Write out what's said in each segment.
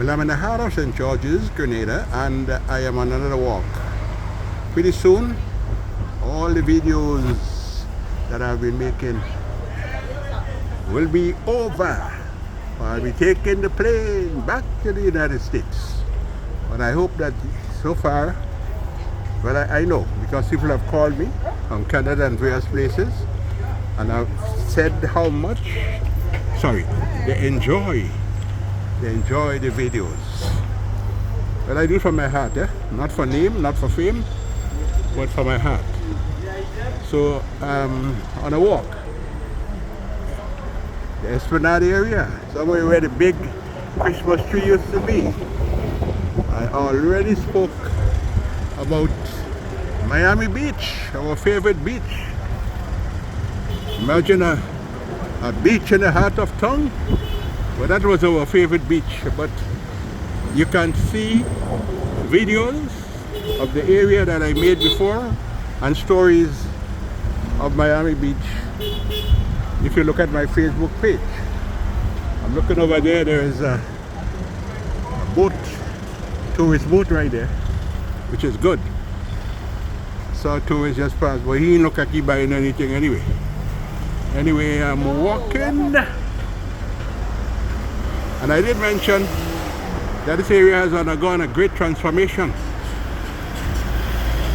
Well, I'm in the heart of St. George's, Grenada, and I am on another walk. Pretty soon, all the videos that I've been making will be over. I'll be taking the plane back to the United States. And I hope that so far, well, I know, because people have called me from Canada and various places, and I've said how much, they enjoy the videos. Well, I do it from my heart, not for name, not for fame, but for my heart. So, on a walk, the Esplanade area, somewhere where the big Christmas tree used to be. I already spoke about Miami Beach, our favorite beach. Imagine a beach in the heart of town. Well, that was our favorite beach, but you can see videos of the area that I made before and stories of Miami Beach if you look at my Facebook page. I'm looking over there, there is a boat, tourist boat right there, which is good. Saw tourists just pass, but he didn't look like he buying anything anyway. Anyway, I'm walking, and I did mention that this area has undergone a great transformation.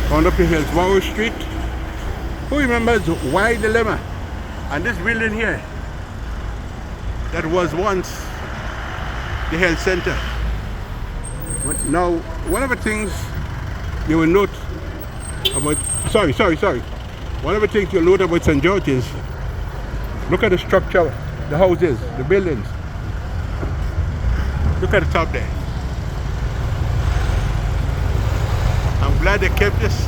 Going up to Hillsborough Street. Who remembers Why Dilemma? And this building here, that was once the health center. But now, one of the things you will note about, one of the things you'll note about St. George is, look at the structure, the houses, the buildings. Look at the top there. I'm glad they kept this.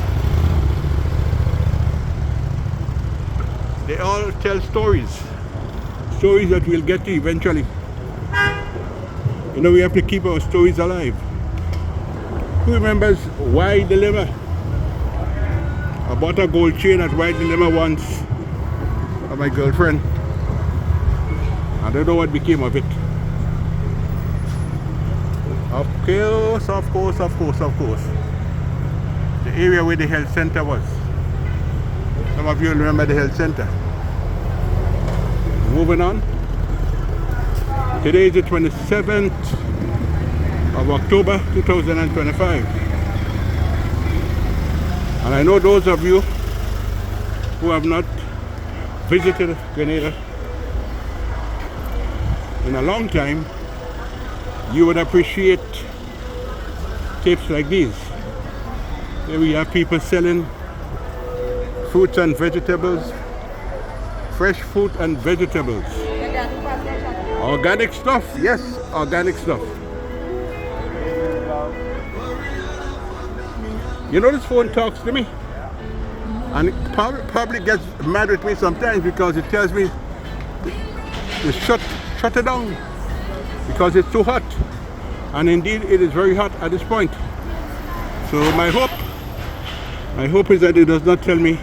They all tell stories that we'll get to eventually. You know, we have to keep our stories alive. Who remembers Why Dilemma? I bought a gold chain at Why Dilemma once for my girlfriend. I don't know what became of it. Of course. The area where the health center was. Some of you remember the health center. Moving on. Today is the 27th of October 2025. And I know those of you who have not visited Grenada in a long time, you would appreciate tips like these. Here we have people selling fruits and vegetables, fresh fruit and vegetables. Organic stuff, yes, organic stuff. You know, this phone talks to me, and it probably gets mad with me sometimes because it tells me to shut it down because it's too hot. And indeed, it is very hot at this point. So my hope is that it does not tell me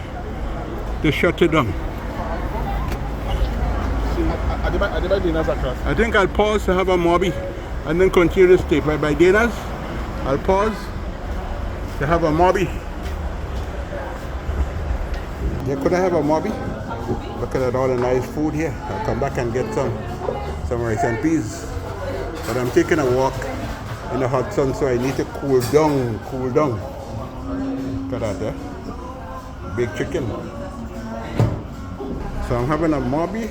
to shut it down. I think I'll pause to have a mobby and then continue this tape. Right by Dana's, I'll pause to have a mobby. Yeah, could I have a mobby? Looking at all the nice food here. I'll come back and get some rice and peas. But I'm taking a walk in the hot sun, so I need to cool down. Look at that, big chicken. So I'm having a mobby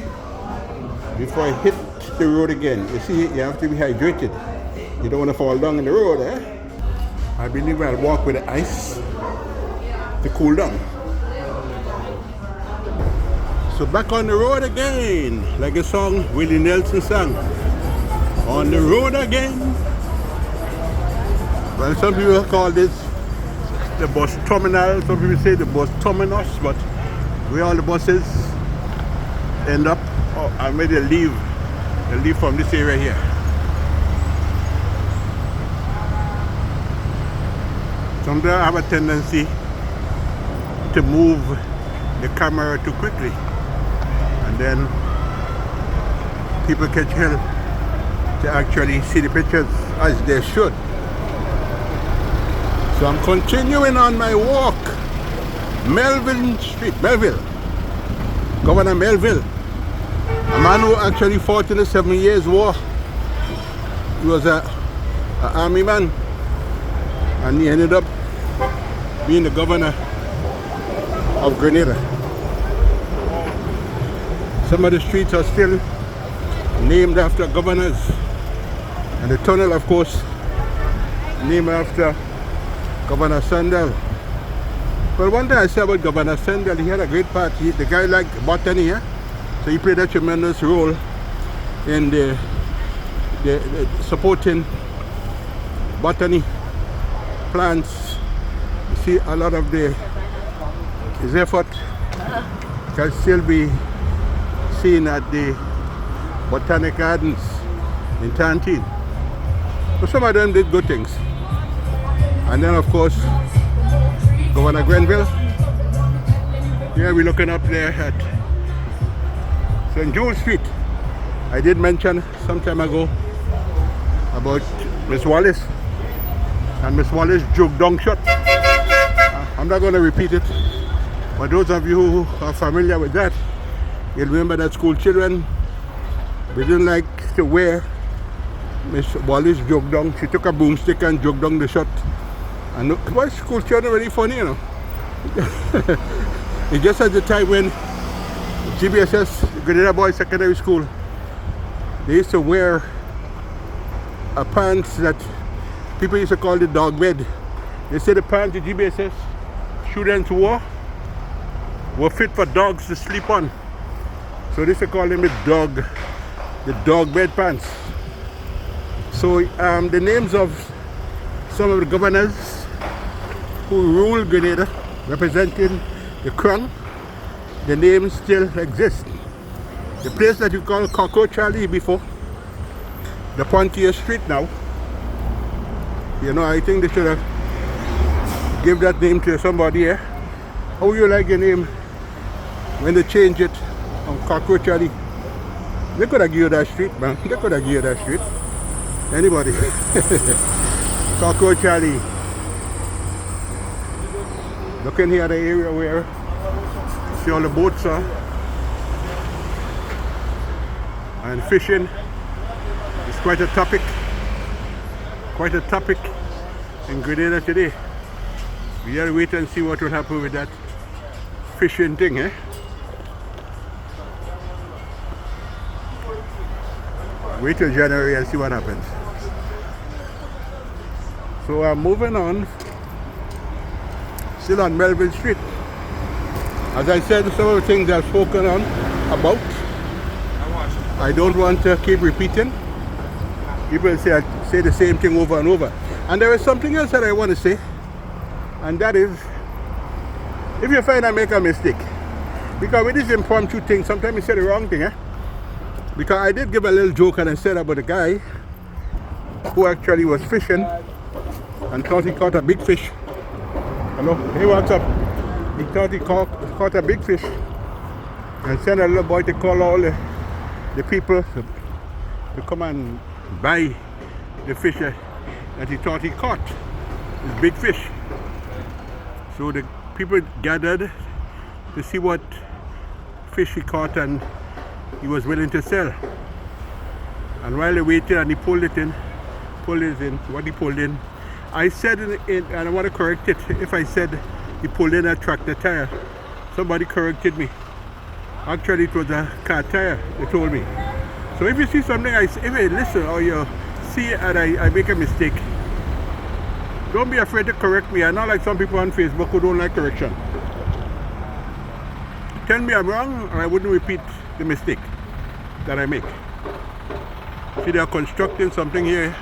before I hit the road again. You see, you have to be hydrated. You don't want to fall down in the road, I believe I'll walk with the ice to cool down. So back on the road again, like a song Willie Nelson sang. On the road again. Well, some people call this the bus terminal, some people say the bus terminus, but where all the buses end up, I made a leave from this area here. Sometimes I have a tendency to move the camera too quickly, and then people catch hell to actually see the pictures as they should. So I'm continuing on my walk. Melville Street, Melville. Governor Melville. A man who actually fought in the 7 Years' War. He was an army man. And he ended up being the governor of Grenada. Some of the streets are still named after governors. And the tunnel, of course, named after Governor Sandel. But one thing I say about Governor Sandel, he had a great part. The guy liked botany, yeah? So he played a tremendous role in the supporting botany, plants. You see a lot of his effort can still be seen at the Botanic Gardens in Tantine. So some of them did good things. And then of course, Governor Grenville. Here we're looking up there at St. Jules Street. I did mention some time ago about Miss Wallace and Miss Wallace joke dunk shot. I'm not going to repeat it, but those of you who are familiar with that, you'll remember that school children, they didn't like to wear Miss Wallace joke dunk. She took a broomstick and joke dunk the shot. And look, well, school children are very funny, you know. It's just at the time when GBSS, Grenada Boys Secondary School, they used to wear a pants that people used to call the dog bed. They say the pants the GBSS students wore were fit for dogs to sleep on. So they used to call them the dog bed pants. So the names of some of the governors who ruled Grenada, representing the crown, the names still exist. The place that you call Cockroach Alley before, the Pontier Street now, you know, I think they should have give that name to somebody here. How you like your name when they change it on Cockroach Alley? They could have given you that street, man. They could have given you that street. Anybody? Cockroach Alley. Looking here at the area where see all the boats are, and fishing is quite a topic in Grenada today. We gotta wait and see what will happen with that fishing thing, eh? Wait till January and see what happens. So I'm moving on, still on Melville Street. As I said, some of the things I've spoken on about, I don't want to keep repeating. People say I say the same thing over and over. And there is something else that I want to say, and that is, if you find I make a mistake, because with this impromptu thing, sometimes you say the wrong thing, eh? Because I did give a little joke and I said about a guy who actually was fishing and thought he caught a big fish. Hello, hey, what's up? He thought he caught a big fish and sent a little boy to call all the people to come and buy the fish that he thought he caught, this big fish. So the people gathered to see what fish he caught and he was willing to sell. And while they waited and he pulled it in, what he pulled in, I said and I want to correct it, if I said he pulled in a tractor tire, somebody corrected me. Actually it was a car tire, they told me. So if you see something, if you listen or you see and I make a mistake, don't be afraid to correct me. I'm not like some people on Facebook who don't like correction. Tell me I'm wrong or I wouldn't repeat the mistake that I make. See, they are constructing something here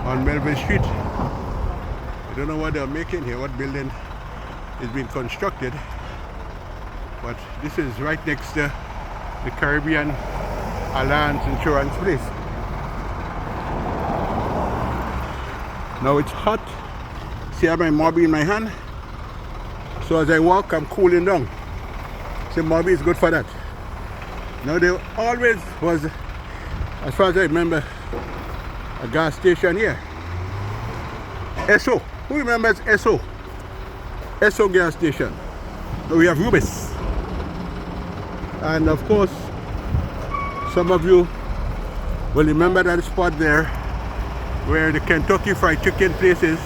on Melville Street. I don't know what they're making here, what building is being constructed, but this is right next to the Caribbean Alliance Insurance place. Now it's hot. See, I have my Mobby in my hand. So as I walk, I'm cooling down. See, Mobby is good for that. Now there always was as far as I remember, a gas station here. Esso. Who remembers Esso? Esso gas station. So we have Rubis. And of course, some of you will remember that spot there where the Kentucky Fried Chicken place is.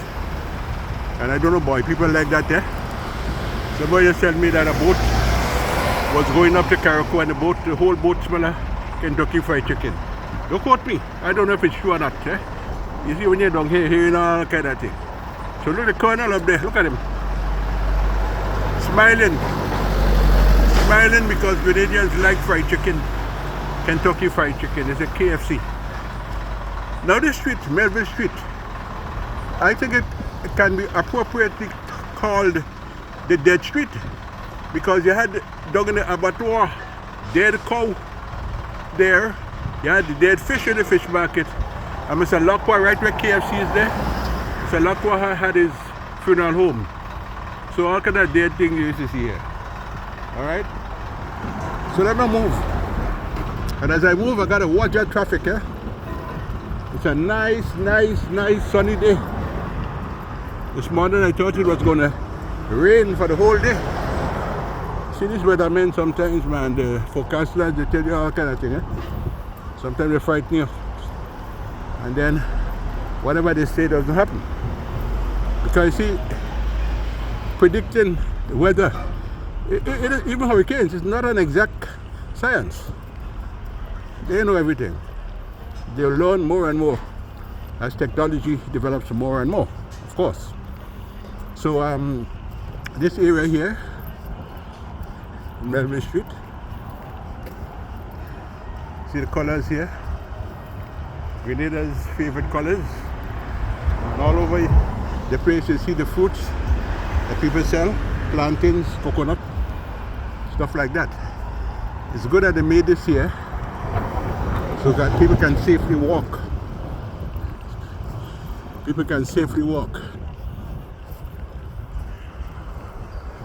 And I don't know, boy, people like that there. Somebody just told me that a boat was going up to Carriacou and the whole boat smelled of Kentucky Fried Chicken. Don't quote me. I don't know if it's true or not. Eh? You see when you're down here, hearing all kind of thing. So look at the colonel up there. Look at him. Smiling. Smiling because Grenadians like fried chicken. Kentucky Fried Chicken. It's a KFC. Now this street, Melville Street, I think it can be appropriately called the dead street, because you had down in the abattoir, dead cow there, you had the dead fish in the fish market, and Mr. Lacroix, right where KFC is there, Mr. Lacroix had his funeral home. So all kind of dead things you used to see here. Alright? So let me move. And as I move, I gotta watch that traffic, eh? It's a nice sunny day. This morning I thought it was gonna rain for the whole day. See these weathermen sometimes, man, the forecasters, they tell you all kind of thing, eh? Sometimes they frighten you. And then whatever they say doesn't happen. Because you see, predicting the weather, even hurricanes, is not an exact science. They know everything. They'll learn more and more as technology develops more and more, of course. So this area here, Melville Street, see the colors here, Grenada's favorite colors. And all over the place you see the fruits that people sell, plantains, coconut, stuff like that. It's good that they made this here so that people can safely walk. People can safely walk.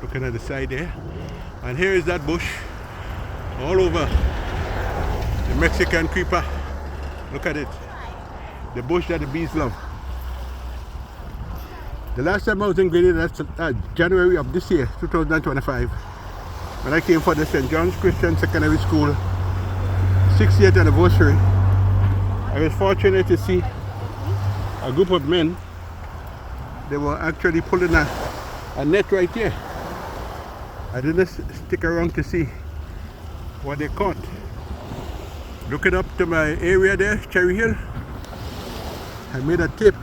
Looking at the side there. And here is that bush all over. The Mexican creeper. Look at it. The bush that the bees love. The last time I was in Grenada, that's January of this year, 2025. When I came for the St. John's Christian Secondary School 60th anniversary, I was fortunate to see a group of men. They were actually pulling a net right here. I didn't stick around to see what they caught. Looking up to my area there, Cherry Hill, I made a tape,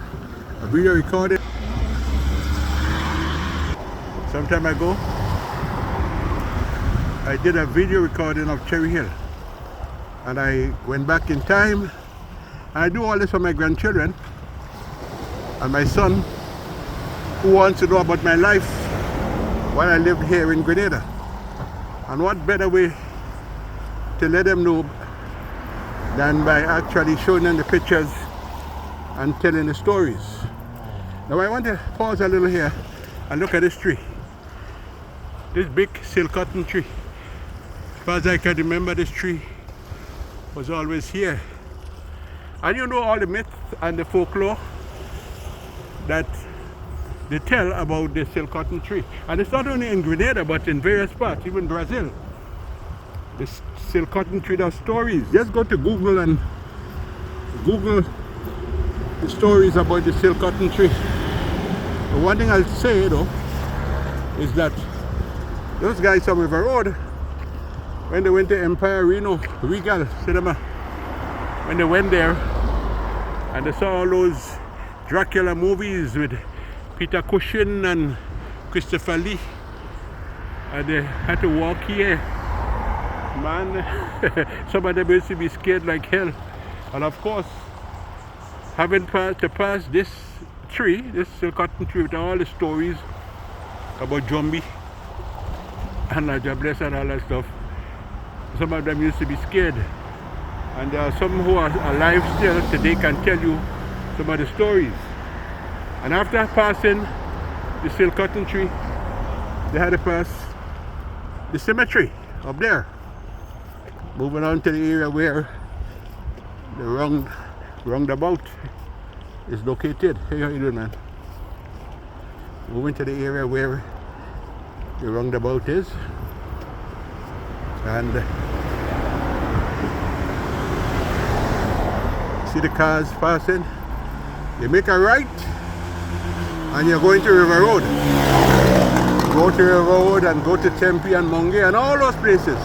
a video recording some time ago. I did a video recording of Cherry Hill, and I went back in time. I do all this for my grandchildren and my son, who wants to know about my life while I lived here in Grenada. And what better way to let them know than by actually showing them the pictures and telling the stories. Now I want to pause a little here and look at this tree. This big silk cotton tree. As far as I can remember, this tree was always here. And you know all the myths and the folklore that they tell about the silk cotton tree. And it's not only in Grenada, but in various parts, even Brazil. The silk cotton tree, there are stories. Just go to Google and Google the stories about the silk cotton tree. But one thing I'll say though, is that those guys on River Road, when they went to Empire Regal Cinema, when they went there and they saw all those Dracula movies with Peter Cushing and Christopher Lee, and they had to walk here, man, some of them used to be scared like hell. And of course, having to pass this tree, this silk cotton tree, with all the stories about Jumbi and Najables and all that stuff, some of them used to be scared. And there are some who are alive still today can tell you some of the stories. And after passing the silk cotton tree, they had to pass the cemetery up there. Moving on to the area where the roundabout is located. Hey, how you doing, man? Moving to the area where the roundabout is, and see the cars passing. You make a right and you're going to River Road. Go to River Road and go to Tempe and Monge and all those places.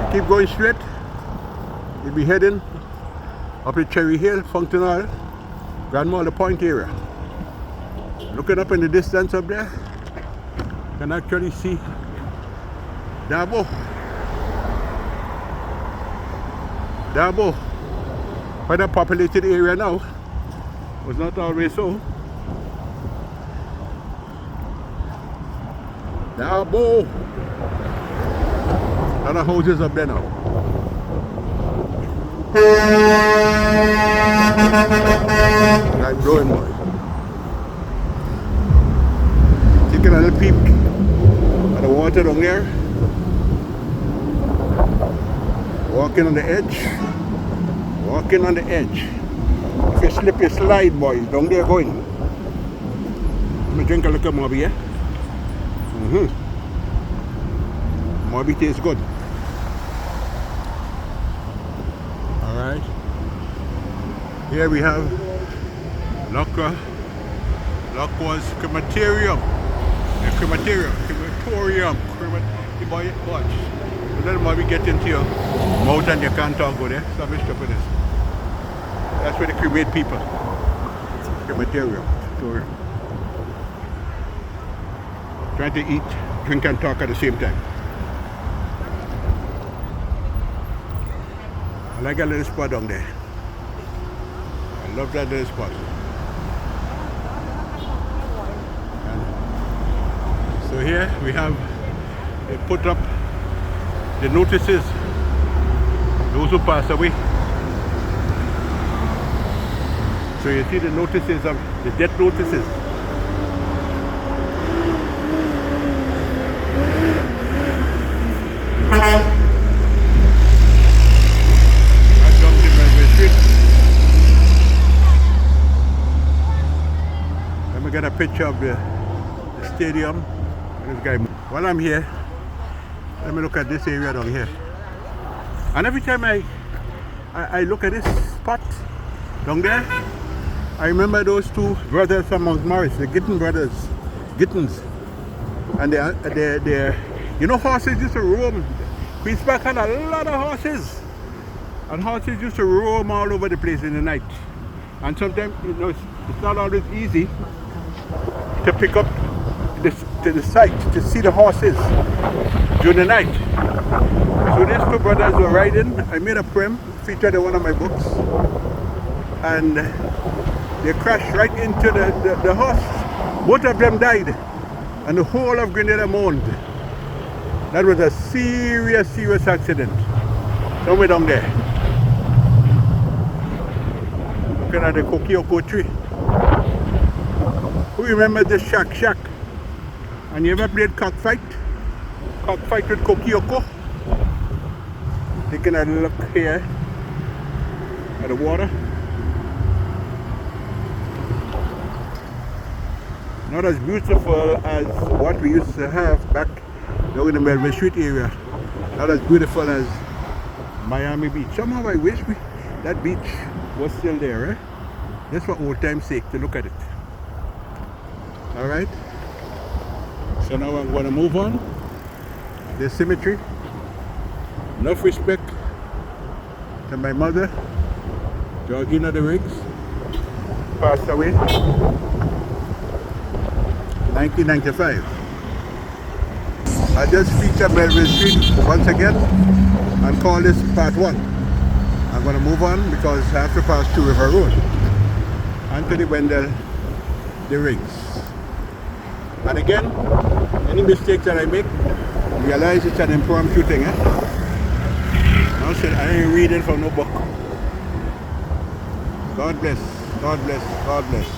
You keep going straight, you'll be heading up to Cherry Hill, Fountainal, Grandmother Point area. Looking up in the distance up there, you can actually see Dabo. Quite a populated area now. Was not always so. Dabo. A lot of houses up there now. Like blowing boy. Taking a little peek at the water down there. Walking on the edge. Walking on the edge. If you slip, you slide, boy. Down there going. Let me drink a little Moby, yeah? Moby tastes good. Alright. Here we have Lockra's crematorium. Watch. Let Moby get into your mouth and you can't talk good, eh? Stop it, stop this. That's where they cremate people. Crematorium. Trying to eat, drink and talk at the same time. I like that little spot down there. I love that little spot. And so here we have, they put up the notices, those who pass away. So you see the notices of the death notices. Let me get a picture of the stadium. This guy. While I'm here, let me look at this area down here. And every time I look at this spot down there, I remember those two brothers from Mount Morris, the Gittins brothers. And they you know, horses used to roam. Queen's Park had a lot of horses. And horses used to roam all over the place in the night. And sometimes, you know, it's not always easy to pick up to the site to see the horses during the night. So these two brothers were riding. I made a poem featured in one of my books. And they crashed right into the horse. Both of them died. And the whole of Grenada mourned. That was a serious accident. Somewhere down there. Looking at the Kokioko tree. Who remembers the shack? And you ever played cockfight? Cockfight with Kokioko? Taking a look here at the water. Not as beautiful as what we used to have back down in the Melville Street area. Not as beautiful as Miami Beach. Somehow I wish that beach was still there, eh? Just for old time's sake to look at it. Alright. So now I'm going to move on. The cemetery. Enough respect to my mother, Georgina the Riggs. Passed away 1995. I just featured Melville Street once again and call this part 1. I'm going to move on because I have to pass through River Road. Anthony Wendell, the Riggs. And again, any mistakes that I make, realize it's an impromptu thing. I ain't reading from no book. God bless, God bless, God bless.